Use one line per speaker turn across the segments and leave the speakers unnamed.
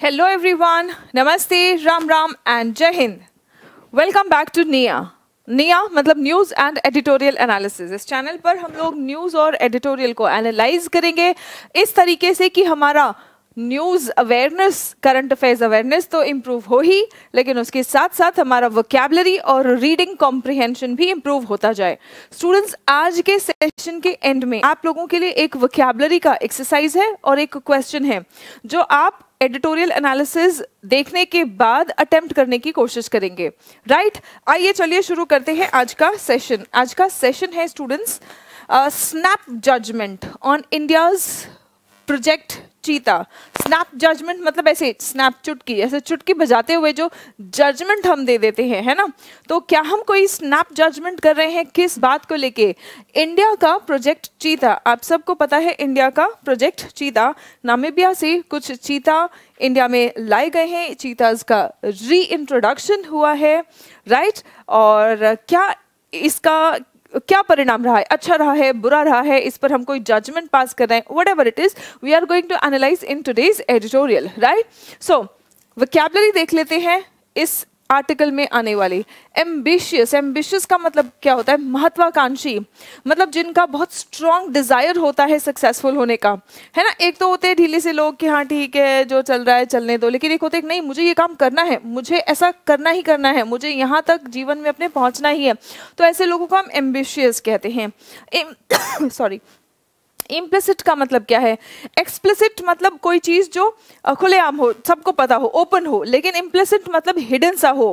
Hello everyone, Namaste, Ram Ram and Jai Hind. Welcome back to NIA. निया मतलब news and editorial analysis. इस channel पर हम लोग न्यूज़ और एडिटोरियल को एनालाइज करेंगे इस तरीके से कि हमारा news awareness, current affairs awareness तो इम्प्रूव हो ही, लेकिन उसके साथ साथ हमारा वोकैबुलरी और रीडिंग कॉम्प्रिहेंशन भी इम्प्रूव होता जाए। स्टूडेंट्स, आज के सेशन के एंड में आप लोगों के लिए एक वोकैबुलरी का एक्सरसाइज है और एक क्वेश्चन है जो आप एडिटोरियल एनालिसिस देखने के बाद अटेम्प्ट करने की कोशिश करेंगे। राइट, आइए चलिए शुरू करते हैं आज का सेशन। आज का सेशन है students snap judgement on India's project cheetah. Snap judgement मतलब ऐसे स्नैप चुटकी, ऐसे चुटकी बजाते हुए जो जजमेंट हम दे देते हैं, है ना। तो क्या हम कोई स्नैप जजमेंट कर रहे हैं किस बात को लेके? इंडिया का प्रोजेक्ट चीता। आप सबको पता है इंडिया का प्रोजेक्ट चीता, नामीबिया से कुछ चीता इंडिया में लाए गए हैं। चीताज का री इंट्रोडक्शन हुआ है, राइट। और क्या इसका क्या परिणाम रहा है, अच्छा रहा है, बुरा रहा है, इस पर हम कोई जजमेंट पास कर रहे हैं। Whatever it is, we are going to analyse in today's editorial, right. So vocabulary देख लेते हैं इस आर्टिकल में आने वाली। एम्बिशियस, एम्बिशियस का मतलब क्या होता है? महत्वाकांक्षी, मतलब जिनका बहुत स्ट्रॉन्ग डिजायर होता है सक्सेसफुल होने का, है ना। एक तो होते हैं ढीले से लोग कि हाँ ठीक है जो चल रहा है चलने दो, लेकिन एक होते हैं नहीं, मुझे ये काम करना है, मुझे ऐसा करना ही करना है, मुझे यहाँ तक जीवन में अपने पहुँचना ही है। तो ऐसे लोगों को हम एम्बिशियस कहते हैं। सॉरी, इम्प्लिसिट का मतलब क्या है? एक्सप्लिसिट मतलब कोई चीज जो खुलेआम हो, सबको पता हो, ओपन हो, लेकिन इम्प्लिसिट मतलब हिडन सा हो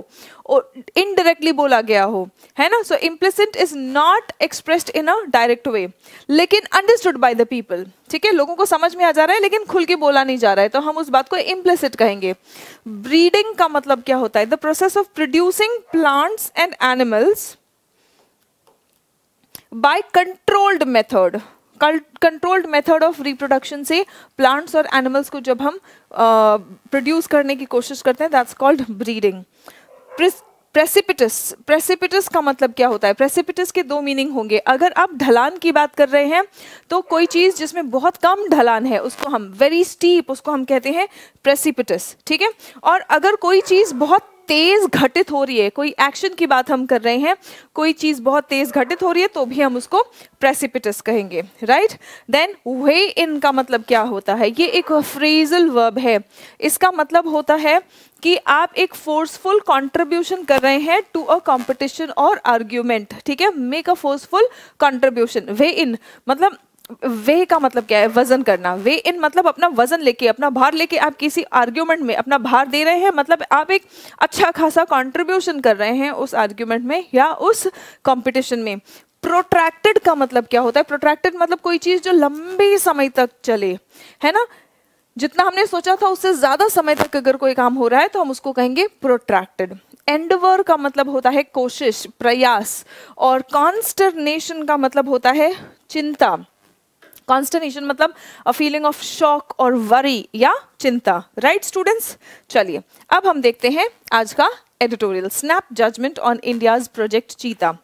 और इनडायरेक्टली बोला गया हो, है ना। So implicit is not expressed in a direct way लेकिन अंडरस्टूड बाय द पीपल। ठीक है, लोगों को समझ में आ जा रहा है लेकिन खुल के बोला नहीं जा रहा है, तो हम उस बात को इम्प्लिसिट कहेंगे। ब्रीडिंग का मतलब क्या होता है? The process of producing plants and animals by controlled method. Controlled method of reproduction से प्लांट्स और एनिमल्स को जब हम प्रोड्यूस करने की कोशिश करते हैं, that's called breeding. Precipitous, precipitous का मतलब क्या होता है? प्रेसिपिटस के दो मीनिंग होंगे। अगर आप ढलान की बात कर रहे हैं तो कोई चीज़ जिसमें बहुत कम ढलान है उसको हम वेरी स्टीप, उसको हम कहते हैं प्रेसिपिटस, ठीक है। और अगर कोई चीज़ बहुत तेज घटित हो रही है, कोई एक्शन की बात हम कर रहे हैं, कोई चीज बहुत तेज घटित हो रही है, तो भी हम उसको प्रेसिपिटस कहेंगे, राइट। देन वे इन का मतलब क्या होता है? ये एक फ्रेजल वर्ब है। इसका मतलब होता है कि आप एक फोर्सफुल कंट्रीब्यूशन कर रहे हैं टू अ कंपटीशन और आर्ग्यूमेंट, ठीक है। Make a forceful contribution. Weigh in मतलब, वे का मतलब क्या है? वजन करना। वे इन मतलब अपना वजन लेके, अपना भार लेके आप किसी आर्ग्यूमेंट में अपना भार दे रहे हैं, मतलब आप एक अच्छा खासा कंट्रीब्यूशन कर रहे हैं उस आर्ग्यूमेंट में या उस कंपटीशन में। प्रोट्रैक्टेड का मतलब क्या होता है? प्रोट्रैक्टेड मतलब कोई चीज जो लंबे समय तक चले, है ना। जितना हमने सोचा था उससे ज्यादा समय तक अगर कोई काम हो रहा है तो हम उसको कहेंगे प्रोट्रैक्टेड। एंडवर का मतलब होता है कोशिश, प्रयास। और कॉन्स्टरनेशन का मतलब होता है चिंता। कॉन्स्टर्नेशन मतलब अ फीलिंग ऑफ शॉक और वरी या चिंता, राइट स्टूडेंट्स। चलिए अब हम देखते हैं आज का editorial. Snap judgement on India's project cheetah.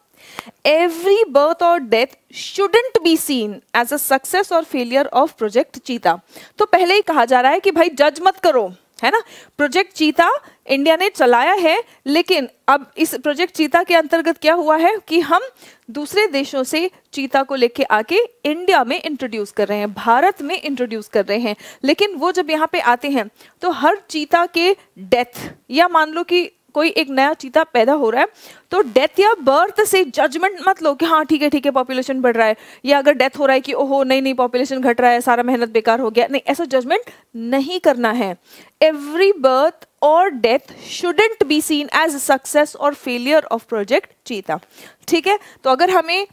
Every birth और death shouldn't be seen as a success और फेलियर ऑफ प्रोजेक्ट चीता। तो पहले ही कहा जा रहा है कि भाई जज मत करो, है ना। प्रोजेक्ट चीता इंडिया ने चलाया है, लेकिन अब इस प्रोजेक्ट चीता के अंतर्गत क्या हुआ है कि हम दूसरे देशों से चीता को लेके आके इंडिया में इंट्रोड्यूस कर रहे हैं, भारत में इंट्रोड्यूस कर रहे हैं। लेकिन वो जब यहाँ पे आते हैं तो हर चीता के डेथ, या मान लो कि कोई एक नया चीता पैदा हो रहा है, तो डेथ या बर्थ से जजमेंट मत लो कि हाँ ठीक है पॉपुलेशन बढ़ रहा है, या अगर डेथ हो रहा है कि ओहो नहीं पॉपुलेशन घट रहा है, सारा मेहनत बेकार हो गया। नहीं, ऐसा जजमेंट नहीं करना है। एवरी बर्थ और death shouldn't be seen as success और फेलियर ऑफ प्रोजेक्ट चीता, ठीक है। तो अगर हमें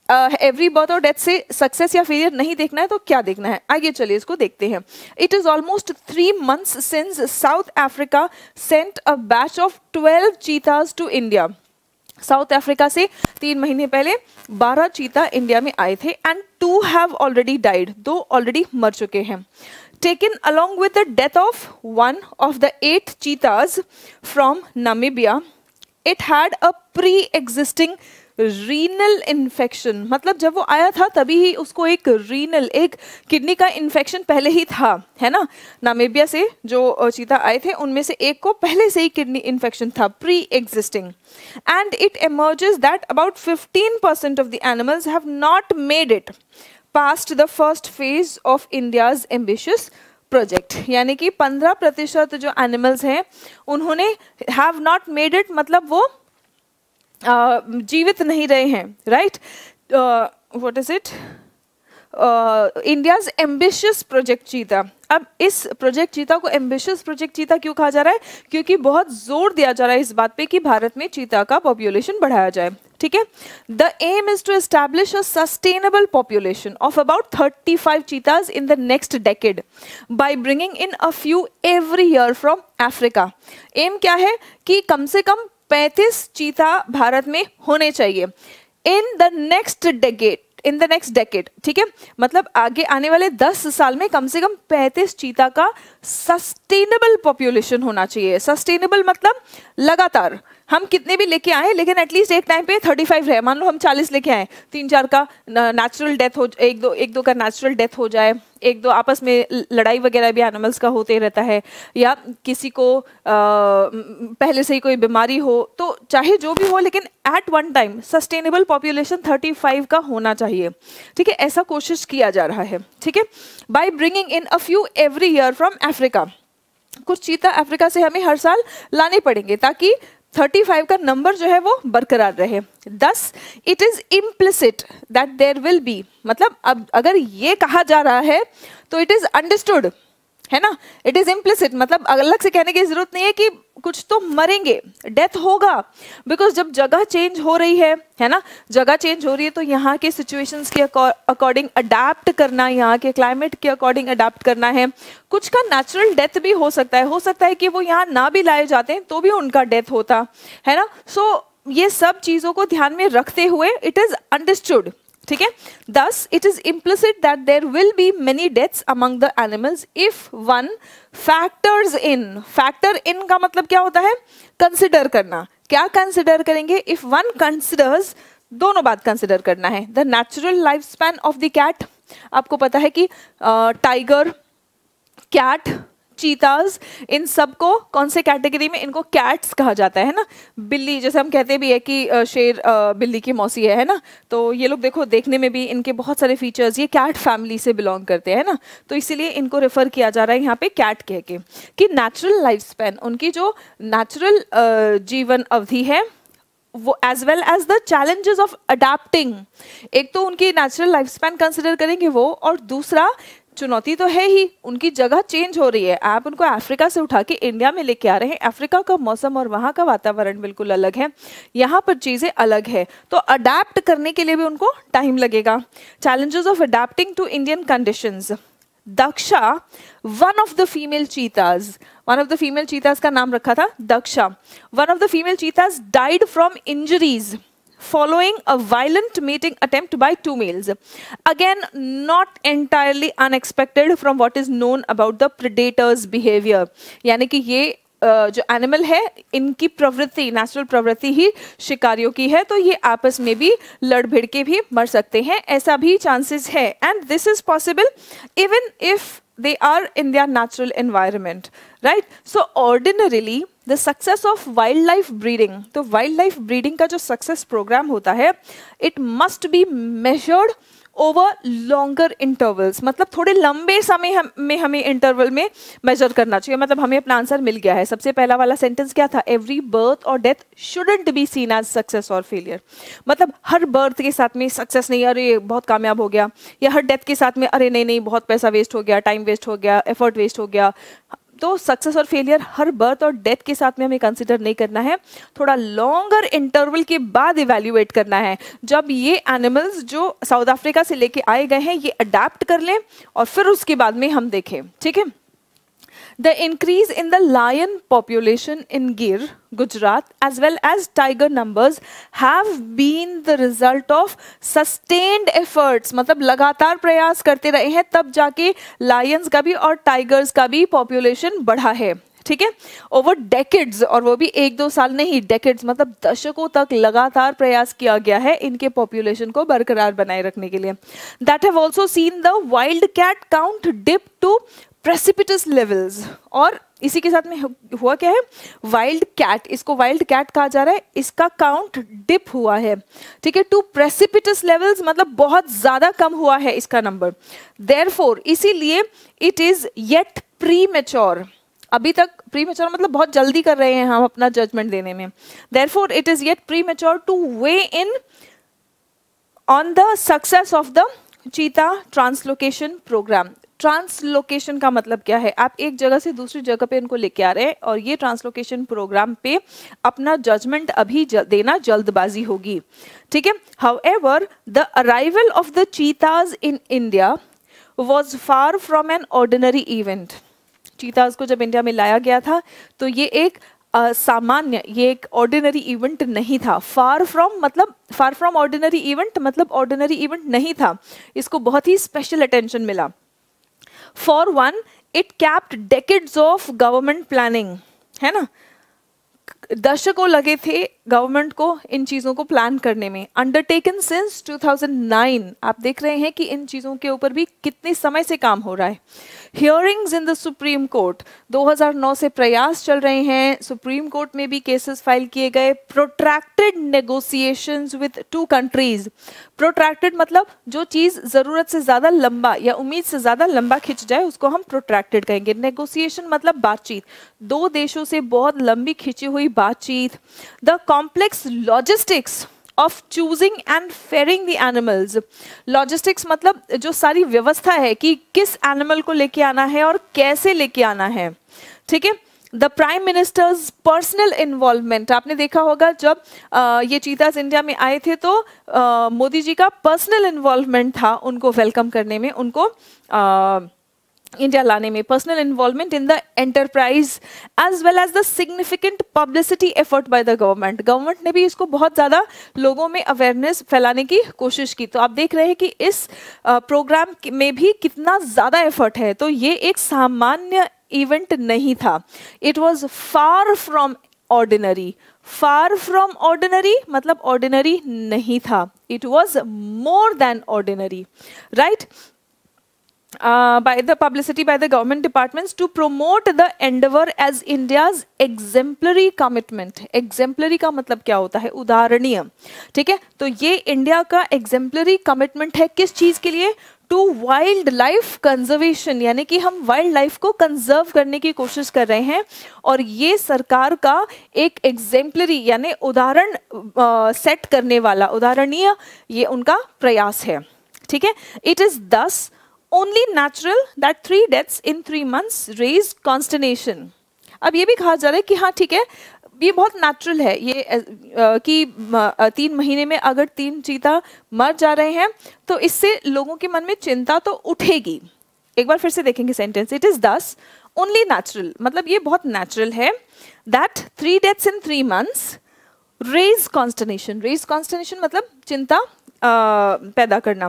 एवरी बर्थ और डेथ से सक्सेस या फेलियर नहीं देखना है तो क्या देखना है? आइए चलिए इसको देखते हैं। It is almost 3 months since South Africa sent a batch of 12 cheetahs to India. South Africa से 3 महीने पहले 12 चीता इंडिया में आए थे and 2 have already died, 2 already मर चुके हैं। Taken along with the death of one of the 8 cheetahs from Namibia, it had a pre-existing renal infection, मतलब जब वो आया था तभी ही उसको एक रीनल, एक किडनी का इन्फेक्शन पहले ही था, है ना। नामीबिया से जो चीता आए थे उनमें से एक को पहले से ही किडनी इन्फेक्शन था, pre existing, and it emerges that about 15% of the animals have not made it past the first phase of India's ambitious project। यानी कि 15% जो एनिमल्स हैं उन्होंने have not made it, मतलब वो जीवित नहीं रहे हैं, right. What is it, India's ambitious project चीता। अब इस प्रोजेक्ट चीता को एम्बिशियस प्रोजेक्ट चीता क्यों कहा जा रहा है, क्योंकि बहुत जोर दिया जा रहा है इस बात पे कि भारत में चीता का पॉपुलेशन बढ़ाया जाए, ठीक है। The aim is to establish a sustainable population of about 35 cheetahs in the next decade by bringing in a few every year from Africa. Aim क्या है कि कम से कम 35 चीता भारत में होने चाहिए इन द नेक्स्ट डेकेड, ठीक है। मतलब आगे आने वाले 10 साल में कम से कम 35 चीता का सस्टेनेबल पॉपुलेशन होना चाहिए। सस्टेनेबल मतलब लगातार, हम कितने भी लेके आए लेकिन एटलीस्ट एक टाइम पे 35 रहे। मान लो हम 40 लेके आए, 3-4 का नेचुरल डेथ हो, एक दो का नेचुरल डेथ हो जाए, एक दो आपस में लड़ाई वगैरह भी एनिमल्स का होते रहता है, या किसी को पहले से ही कोई बीमारी हो, तो चाहे जो भी हो लेकिन at one time sustainable population 35 का होना चाहिए, ठीक है। ऐसा कोशिश किया जा रहा है, ठीक है। Bye bringing in a few every year from Africa, कुछ चीता अफ्रीका से हमें हर साल लाने पड़ेंगे ताकि 35 का नंबर जो है वो बरकरार रहे। Thus it is implicit that there will be, मतलब अब अगर ये कहा जा रहा है तो इट इज अंडरस्टूड, है ना। इट इज इम्प्लिसिट मतलब अलग से कहने की जरूरत नहीं है कि कुछ तो मरेंगे, डेथ होगा, बिकॉज जब जगह चेंज हो रही है ना, जगह चेंज हो रही है तो यहाँ के सिचुएशंस के अकॉर्डिंग अडाप्ट करना, यहाँ के क्लाइमेट के अकॉर्डिंग अडाप्ट करना है। कुछ का नेचुरल डेथ भी हो सकता है कि वो यहाँ ना भी लाए जाते हैं तो भी उनका डेथ होता है ना। सो ये सब चीज़ों को ध्यान में रखते हुए इट इज अंडरस्टूड, ठीक है। Thus, it is implicit that there will be many deaths among the animals if one factors in. Factor in का मतलब क्या होता है, कंसिडर करना। क्या कंसिडर करेंगे, if one considers, दोनों बात कंसिडर करना है। The natural lifespan of the cat, आपको पता है कि टाइगर, कैट, चीताज, इन सबको कौन से कैटेगरी में, इनको कैट्स कहा जाता है ना। बिल्ली, जैसे हम कहते भी है कि शेर बिल्ली की मौसी है ना, तो ये लोग देखो देखने में भी इनके बहुत सारे फीचर्स ये कैट फैमिली से बिलोंग करते हैं ना, तो इसीलिए इनको रेफर किया जा रहा है यहाँ पे कैट कह के कि नेचुरल लाइफ स्पैन, उनकी जो नेचुरल जीवन अवधि है वो, as well as the challenges of adapting. एक तो उनकी नेचुरल लाइफ स्पैन कंसिडर करेंगे वो, और दूसरा चुनौती तो है ही, उनकी जगह चेंज हो रही है। आप उनको अफ्रीका से उठा के इंडिया में लेके आ रहे हैं, अफ्रीका का मौसम और वहाँ का वातावरण बिल्कुल अलग है, यहाँ पर चीज़ें अलग है, तो अडेप्ट करने के लिए भी उनको टाइम लगेगा। Challenges of adapting to Indian conditions. Daksha, one of the female cheetahs का नाम रखा था Daksha. One of the female cheetahs died from injuries following a violent mating attempt by 2 males. Again, not entirely unexpected from what is known about the predator's behavior. यानी कि ये जो animal है इनकी प्रवृत्ति, नेचुरल प्रवृत्ति ही शिकारियों की है, तो ये आपस में भी लड़ भिड़ के भी मर सकते हैं, ऐसा भी चांसेस है। And this is possible even if they are in their natural environment, right? So ordinarily the success of wildlife breeding, तो wildlife breeding का जो success program होता है, it must be measured over longer intervals, मतलब थोड़े लंबे समय में हमें इंटरवल में मेजर करना चाहिए। मतलब हमें अपना आंसर मिल गया है। सबसे पहला वाला सेंटेंस क्या था, एवरी बर्थ और death shouldn't be seen as success और फेलियर। मतलब हर बर्थ के साथ में सक्सेस नहीं, अरे बहुत कामयाब हो गया, या हर डेथ के साथ में अरे नहीं बहुत पैसा वेस्ट हो गया, टाइम वेस्ट हो गया, एफर्ट वेस्ट हो गया। तो सक्सेस और फेलियर हर बर्थ और डेथ के साथ में हमें कंसिडर नहीं करना है, थोड़ा लॉन्गर इंटरवल के बाद इवैल्यूएट करना है, जब ये एनिमल्स जो साउथ अफ्रीका से लेके आए गए हैं ये अडेप्ट कर लें और फिर उसके बाद में हम देखें, ठीक है। The increase in the lion population in Gir, Gujarat, as well as tiger numbers have been the result of sustained efforts. मतलब लगातार प्रयास करते रहे हैं, तब जाके lions का भी और tigers का भी population बढ़ा है, ठीक है, ओवर डेकेड्स, और वो भी 1-2 साल नहीं, डेकेड्स मतलब दशकों तक लगातार प्रयास किया गया है इनके पॉपुलेशन को बरकरार बनाए रखने के लिए. That have also seen the wild cat count dip to precipitous levels. और इसी के साथ में हुआ क्या है, वाइल्ड कैट, इसको वाइल्ड कैट कहा जा रहा है, इसका काउंट डिप हुआ है. ठीक है, टू प्रेसिपिटस लेवल्स मतलब बहुत ज्यादा कम हुआ है इसका नंबर. देयरफॉर इसीलिए इट इज येट प्रीमेच्योर, अभी तक प्रीमेच्योर मतलब बहुत जल्दी कर रहे हैं हम अपना जजमेंट देने में. Therefore it is yet premature to weigh in on the success of the cheetah translocation programme. Translocation का मतलब क्या है, आप एक जगह से दूसरी जगह पे इनको लेके आ रहे हैं और ये ट्रांसलोकेशन प्रोग्राम पे अपना जजमेंट अभी देना जल्दबाजी होगी. ठीक है, however the arrival of the cheetahs in India was far from an ordinary event. Cheetahs को जब इंडिया में लाया गया था तो ये एक सामान्य, ये एक ऑर्डिनरी इवेंट नहीं था. फार फ्रॉम ऑर्डिनरी इवेंट मतलब ऑर्डिनरी इवेंट नहीं था, इसको बहुत ही स्पेशल अटेंशन मिला. For one it kept decades of government planning, है ना, दशकों लगे थे गवर्नमेंट को इन चीज़ों को प्लान करने में. अंडरटेकन सिंस 2009, आप देख रहे हैं कि इन चीज़ों के ऊपर भी कितने समय से काम हो रहा है. Hearings in the supreme court, 2009 से प्रयास चल रहे हैं, सुप्रीम कोर्ट में भी केसेस फाइल किए गए. Protracted negotiations with 2 countries. Protracted मतलब जो चीज़ ज़रूरत से ज़्यादा लंबा या उम्मीद से ज़्यादा लंबा खिंच जाए उसको हम प्रोट्रैक्टेड कहेंगे. नेगोशिएशन मतलब बातचीत, 2 देशों से बहुत लंबी खिंची हुई बातचीत. The complex logistics of choosing and ferrying the animals. Logistics मतलब जो सारी व्यवस्था है कि किस एनिमल को लेके आना है और कैसे लेके आना है. ठीक है, the prime ministers personal involvement. आपने देखा होगा जब ये चीताज इंडिया में आए थे तो मोदी जी का पर्सनल इन्वॉल्वमेंट था उनको वेलकम करने में, उनको इंडिया लाने में. Personal involvement in the enterprise as well as the significant publicity effort by the government. Government ने भी इसको बहुत ज़्यादा लोगों में अवेयरनेस फैलाने की कोशिश की. तो आप देख रहे हैं कि इस प्रोग्राम में भी कितना ज़्यादा एफर्ट है. तो ये एक सामान्य इवेंट नहीं था. It was far from ordinary. Far from ordinary मतलब ऑर्डिनरी नहीं था, it was more than ordinary. Right, by the publicity by the government departments to promote the endeavor as India's exemplary commitment. exemplary का मतलब क्या होता है, उदाहरणीय. ठीक है, तो ये इंडिया का exemplary commitment है किस चीज के लिए, टू वाइल्ड लाइफ कंजर्वेशन, यानी कि हम वाइल्ड लाइफ को कंजर्व करने की कोशिश कर रहे हैं. और ये सरकार का एक एग्जेम्पलरी यानी उदाहरण सेट करने वाला, उदाहरणीय ये उनका प्रयास है. ठीक है, इट इज दस only natural that 3 deaths in 3 months raised consternation. अब ये भी कहा जा रहा है कि हाँ ठीक है, ये बहुत नेचुरल है ये कि 3 महीने में अगर 3 चीता मर जा रहे हैं तो इससे लोगों के मन में चिंता तो उठेगी. एक बार फिर से देखेंगे सेंटेंस. इट इज दस ओनली नेचुरल मतलब ये बहुत नेचुरल है. That 3 deaths in 3 months raise consternation. raise consternation मतलब चिंता पैदा करना.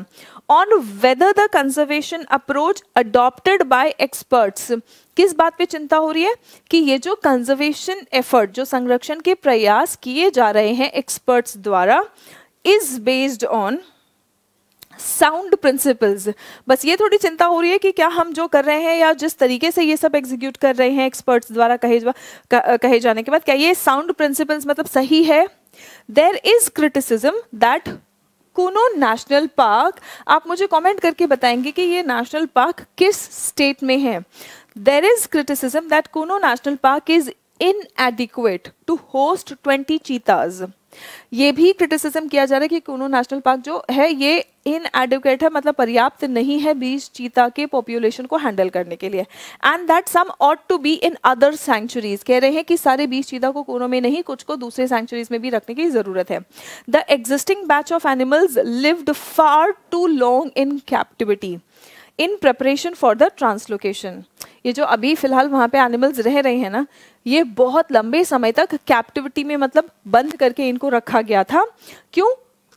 On whether the conservation approach adopted by experts. किस बात पे चिंता हो रही है कि ये जो कंजर्वेशन एफर्ट, जो संरक्षण के प्रयास किए जा रहे हैं एक्सपर्ट्स द्वारा, is based on sound principles. बस ये थोड़ी चिंता हो रही है कि क्या हम जो कर रहे हैं या जिस तरीके से ये सब एग्जीक्यूट कर रहे हैं एक्सपर्ट्स द्वारा कहे जाने के बाद, क्या ये साउंड प्रिंसिपल्स मतलब सही है. There is criticism that Kuno National Park, आप मुझे कमेंट करके बताएंगे कि ये नेशनल पार्क किस स्टेट में है. There is criticism that Kuno National Park is inadequate to host 20 cheetahs. ये भी क्रिटिसिज्म किया जा रहा है कि कूनो नेशनल पार्क जो है ये inadequate है मतलब पर्याप्त नहीं है 20 चीता के पॉपुलेशन को हैंडल करने के लिए. And that some ought to be in other sanctuaries. कह रहे हैं कि सारे 20 चीता को कूनो में नहीं, कुछ को दूसरे सैंक्चुरीज में भी रखने की जरूरत है. The existing batch of animals lived far too long in captivity in preparation for the translocation. ये जो अभी फिलहाल वहाँ पे एनिमल्स रह रहे हैं ना, ये बहुत लंबे समय तक कैप्टिविटी में मतलब बंद करके इनको रखा गया था. क्यों?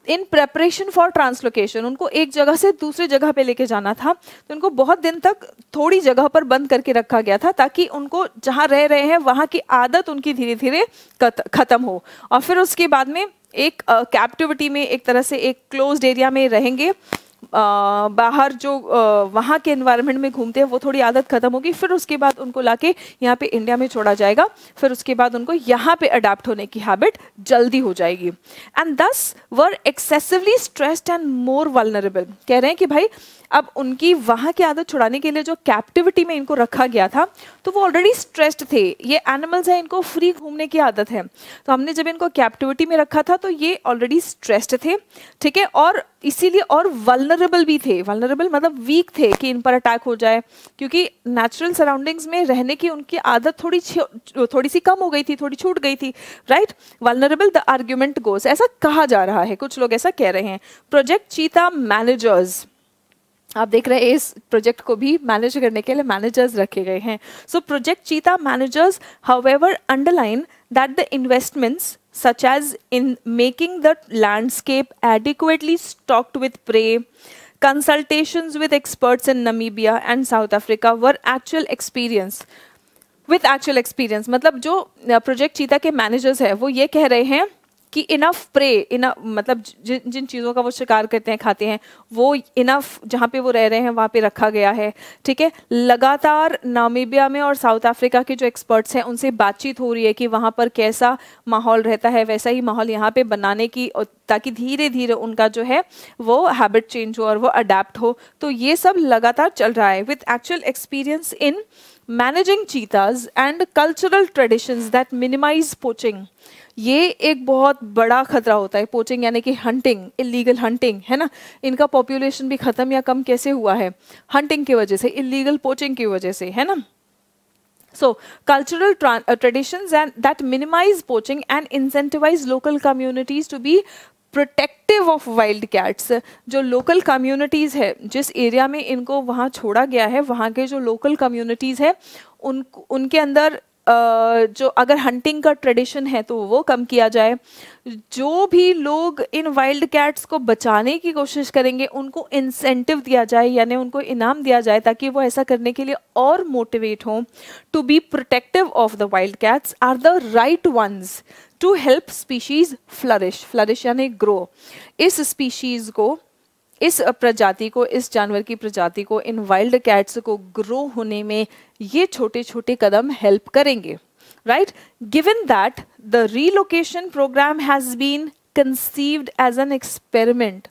इन प्रेपरेशन फॉर ट्रांसलोकेशन, उनको एक जगह से दूसरी जगह पे लेके जाना था, तो उनको बहुत दिन तक थोड़ी जगह पर बंद करके रखा गया था ताकि उनको जहाँ रह रहे हैं वहाँ की आदत उनकी धीरे धीरे खत्म हो। और फिर उसके बाद में एक कैप्टिविटी में, एक तरह से एक क्लोज्ड एरिया में रहेंगे, बाहर जो वहाँ के एनवायरनमेंट में घूमते हैं वो थोड़ी आदत खत्म होगी, फिर उसके बाद उनको लाके यहाँ पे इंडिया में छोड़ा जाएगा, फिर उसके बाद उनको यहाँ पे अडाप्ट होने की हैबिट जल्दी हो जाएगी। And thus were excessively stressed and more vulnerable. कह रहे हैं कि भाई अब उनकी वहाँ की आदत छुड़ाने के लिए जो कैप्टिविटी में इनको रखा गया था तो वो ऑलरेडी स्ट्रेस्ड थे। ये एनिमल्स हैं, इनको फ्री घूमने की आदत है, तो हमने जब इनको कैप्टिविटी में रखा था तो ये ऑलरेडी स्ट्रेस्ड थे, ठीक है, और इसीलिए और वल्नरेबल भी थे। वल्नरेबल मतलब वीक थे कि इन पर अटैक हो जाए, क्योंकि नेचुरल सराउंडिंग्स में रहने की उनकी आदत थोड़ी सी कम हो गई थी, थोड़ी छूट गई थी, राइट। वल्नरेबल द आर्ग्यूमेंट गोस, ऐसा कहा जा रहा है, कुछ लोग ऐसा कह रहे हैं। प्रोजेक्ट चीता मैनेजर्स, आप देख रहे हैं इस प्रोजेक्ट को भी मैनेज करने के लिए मैनेजर्स रखे गए हैं। सो प्रोजेक्ट चीता managers however underline that the investments such as in making the landscape adequately stocked with prey, consultations with experts in Namibia and South Africa were actual experience with actual experience। मतलब जो project चीता के managers है वो ये कह रहे हैं कि इनफ प्रे, इनफ मतलब जिन चीज़ों का वो शिकार करते हैं, खाते हैं, वो इनफ जहाँ पे वो रह रहे हैं वहाँ पे रखा गया है, ठीक है। लगातार नामीबिया में और साउथ अफ्रीका के जो एक्सपर्ट्स हैं उनसे बातचीत हो रही है कि वहाँ पर कैसा माहौल रहता है, वैसा ही माहौल यहाँ पे बनाने की, ताकि धीरे धीरे उनका जो है वो हैबिट चेंज हो और वो अडेप्ट हो। तो ये सब लगातार चल रहा है with actual experience in managing cheetahs and cultural traditions that minimise poaching. ये एक बहुत बड़ा खतरा होता है, पोचिंग यानी कि हंटिंग, इलीगल हंटिंग, है ना। इनका पॉपुलेशन भी खत्म या कम कैसे हुआ है? हंटिंग की वजह से, इलीगल पोचिंग की वजह से, है ना। So cultural traditions and that minimize poaching and incentivize local communities to be protective of wild cats. जो लोकल कम्युनिटीज़ है, जिस एरिया में इनको वहाँ छोड़ा गया है, वहाँ के जो लोकल कम्युनिटीज़ है उनके अंदर जो अगर हंटिंग का ट्रेडिशन है तो वो कम किया जाए। जो भी लोग इन वाइल्ड कैट्स को बचाने की कोशिश करेंगे उनको इंसेंटिव दिया जाए, यानी उनको इनाम दिया जाए ताकि वो ऐसा करने के लिए और मोटिवेट हों। To be protective of the wild cats are the right ones to help species flourish. Flourish यानी ग्रो। इस स्पीशीज को, इस प्रजाति को, इस जानवर की प्रजाति को, इन वाइल्ड कैट्स को ग्रो होने में ये छोटे छोटे कदम हेल्प करेंगे, right. Given that the relocation programme has been conceived as an experiment.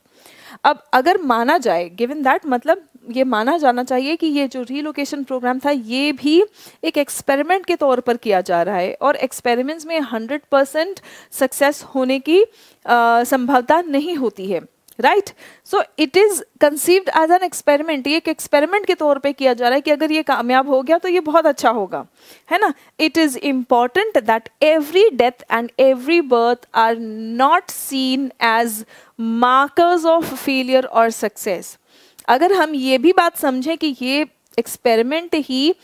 अब अगर माना जाए, गिवन दैट मतलब ये माना जाना चाहिए कि ये जो रीलोकेशन प्रोग्राम था ये भी एक एक्सपेरिमेंट के तौर पर किया जा रहा है, और एक्सपेरिमेंट्स में 100% सक्सेस होने की संभावना नहीं होती है, right. So it is conceived as an experiment. ये एक एक्सपेरिमेंट के तौर पे किया जा रहा है कि अगर ये कामयाब हो गया तो ये बहुत अच्छा होगा, है ना। It is important that every death and every birth are not seen as markers of failure और सक्सेस। अगर हम ये भी बात समझें कि ये एक्सपेरिमेंट ही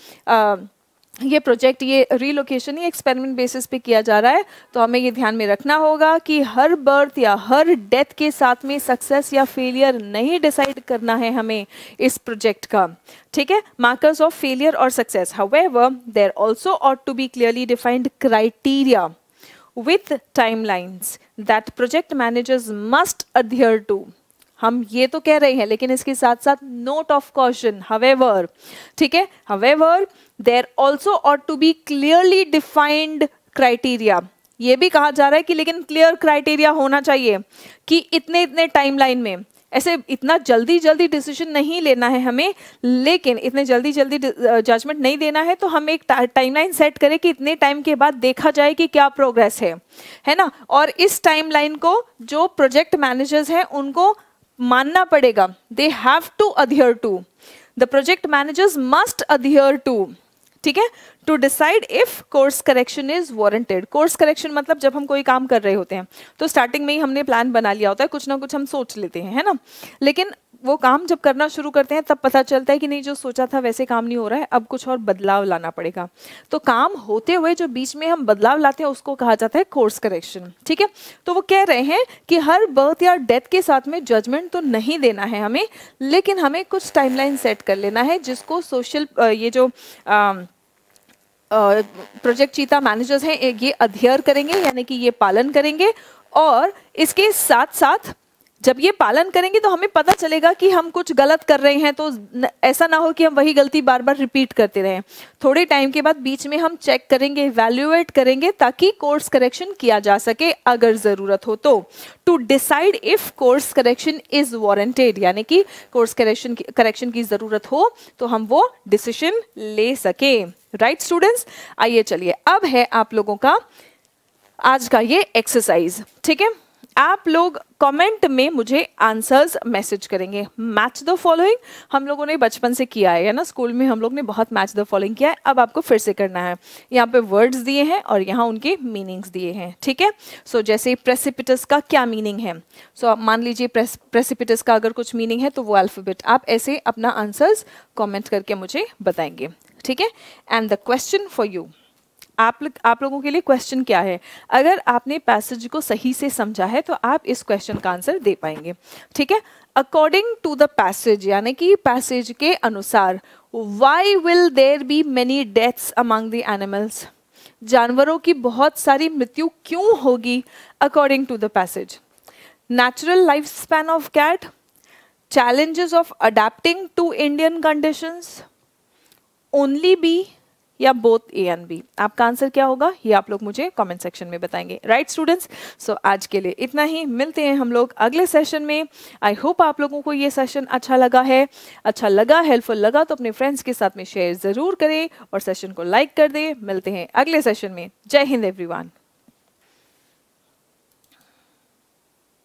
ये प्रोजेक्ट, ये रीलोकेशन ही एक्सपेरिमेंट बेसिस पे किया जा रहा है, तो हमें ये ध्यान में रखना होगा कि हर बर्थ या हर डेथ के साथ में सक्सेस या फेलियर नहीं डिसाइड करना है हमें इस प्रोजेक्ट का, ठीक है। मार्कर्स ऑफ फेलियर और success, however there also ought to be clearly defined criteria with timelines that project managers must adhere to। हम ये तो कह रहे हैं, लेकिन इसके साथ साथ नोट ऑफ कॉशन, however, ठीक है, however there also ought to be clearly defined criteria। ये भी कहा जा रहा है कि लेकिन क्लियर क्राइटेरिया होना चाहिए कि इतने इतने टाइमलाइन में, ऐसे इतना जल्दी जल्दी डिसीजन नहीं लेना है हमें, लेकिन इतने जल्दी जल्दी जजमेंट नहीं देना है, तो हम एक टाइमलाइन सेट करें कि इतने टाइम के बाद देखा जाए कि क्या प्रोग्रेस है ना। और इस टाइमलाइन को जो प्रोजेक्ट मैनेजर्स हैं उनको मानना पड़ेगा। They have to adhere to, the project managers must adhere to, ठीक है, to decide if course correction is warranted. Course correction मतलब जब हम कोई काम कर रहे होते हैं तो स्टार्टिंग में ही हमने प्लान बना लिया होता है, कुछ ना कुछ हम सोच लेते हैं, है ना, लेकिन वो काम जब करना शुरू करते हैं तब पता चलता है कि नहीं, जो सोचा था वैसे काम नहीं हो रहा है, अब कुछ और बदलाव लाना पड़ेगा। तो काम होते हुए जो बीच में हम बदलाव लाते हैं उसको कहा जाता है कोर्स करेक्शन। ठीक है, तो वो कह रहे हैं कि हर बर्थ या डेथ के साथ में जजमेंट तो नहीं देना है हमें, लेकिन हमें कुछ टाइमलाइन सेट कर लेना है जिसको सोशल ये जो प्रोजेक्ट चीता मैनेजर्स हैं ये अध्ययन करेंगे, यानी कि ये पालन करेंगे। और इसके साथ साथ जब ये पालन करेंगे तो हमें पता चलेगा कि हम कुछ गलत कर रहे हैं, तो ऐसा ना हो कि हम वही गलती बार बार रिपीट करते रहें। थोड़े टाइम के बाद बीच में हम चेक करेंगे, इवैल्यूएट करेंगे, ताकि कोर्स करेक्शन किया जा सके अगर ज़रूरत हो तो। To decide if course correction is warranted, यानी कि कोर्स करेक्शन की ज़रूरत हो तो हम वो डिसीजन ले सके। राइट स्टूडेंट्स, आइए चलिए अब है आप लोगों का आज का ये एक्सरसाइज। ठीक है, आप लोग कमेंट में मुझे आंसर्स मैसेज करेंगे। मैच द फॉलोइंग हम लोगों ने बचपन से किया है ना, स्कूल में हम लोग ने बहुत मैच द फॉलोइंग किया है, अब आपको फिर से करना है। यहाँ पे वर्ड्स दिए हैं और यहाँ उनके मीनिंग्स दिए हैं। ठीक है, सो जैसे प्रेसिपिटस का क्या मीनिंग है, सो आप मान लीजिए प्रेसिपिटस का अगर कुछ मीनिंग है तो वो अल्फाबेट, आप ऐसे अपना आंसर्स कॉमेंट करके मुझे बताएंगे। ठीक है, and the question for you, आप लोगों के लिए क्वेश्चन क्या है, अगर आपने पैसेज को सही से समझा है तो आप इस क्वेश्चन का आंसर दे पाएंगे। ठीक है, अकॉर्डिंग टू द पैसेज, यानी कि पैसेज के अनुसार, why will there be many deaths among the animals, जानवरों की बहुत सारी मृत्यु क्यों होगी according to the passage. Natural life span of cat, challenges of adapting to Indian conditions, only B या बोथ ए एंड बी। आपका आंसर क्या होगा ये आप लोग मुझे कमेंट सेक्शन में बताएंगे। राइट स्टूडेंट्स, सो आज के लिए इतना ही, मिलते हैं हम लोग अगले सेशन में। आई होप आप लोगों को ये सेशन अच्छा लगा है, अच्छा लगा, हेल्पफुल लगा तो अपने फ्रेंड्स के साथ में शेयर जरूर करें और सेशन को लाइक कर दें। मिलते हैं अगले सेशन में। जय हिंद एवरीवन।